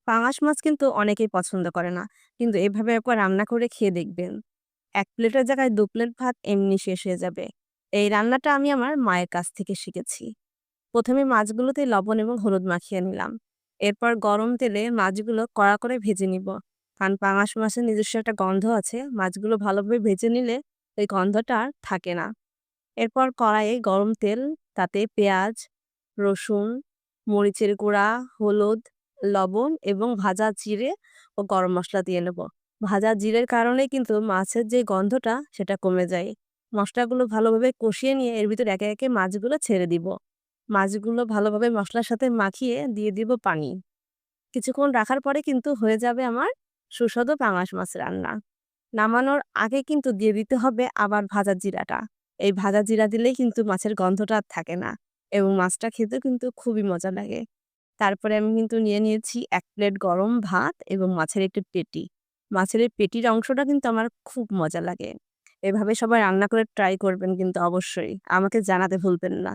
পাঙাশ মাছ কিন্তু অনেকেই পছন্দ করে না। কিন্তু এভাবে একবার রান্না করে খেয়ে দেখবেন। ১ প্লেটের জায়গায় ২ প্লেট ভাত এমনি শেষ হয়ে যাবে। এই রান্নাটা আমি আমার মায়ের কাছ থেকে শিখেছি। ১ম এ মাছগুলোতে লবণ এবং হলুদ মাখিয়ে নিলাম। এরপর গরম তেলে মাছগুলো কড়া করে ভেজে নিব। কারণ পাঙাশ মাছের নিজস্ব একটা গন্ধ আছে। মাছগুলো ভালোভাবে ভেজে নিলে এই গন্ধটা আর থাকে না। এরপর কড়াইয়ে গরম তেল, তাতে পেঁয়াজ, রসুন, মরিচের গুঁড়া, হলুদ, লবণ এবং ভাজা জিরে ও গরম মসলা দিয়ে নেব। ভাজা জিরের কারণে কিন্তু মাছের যে গন্ধটা সেটা কমে যায়। মসলাগুলো ভালোভাবে কষিয়ে নিয়ে এর ভিতর একে একে মাছগুলো ছেড়ে দিব। মাছগুলো ভালোভাবে মসলার সাথে মাখিয়ে দিয়ে দিব পানি। কিছুক্ষণ রাখার পরে কিন্তু হয়ে যাবে আমার সুস্বাদু পাঙাশ মাছ রান্না। নামানোর আগে কিন্তু দিয়ে দিতে হবে আবার ভাজা জিরাটা। এই ভাজা জিরা দিলেই কিন্তু মাছের গন্ধটা আর থাকে না এবং মাছটা খেতেও কিন্তু খুবই মজা লাগে। তারপরে আমি কিন্তু নিয়ে নিয়েছি ১ প্লেট গরম ভাত এবং মাছের একটি পেটি। মাছের এই পেটির অংশটা কিন্তু আমার খুব মজা লাগে। এভাবে সবাই রান্না করে ট্রাই করবেন কিন্তু অবশ্যই। আমাকে জানাতে ভুলবেন না।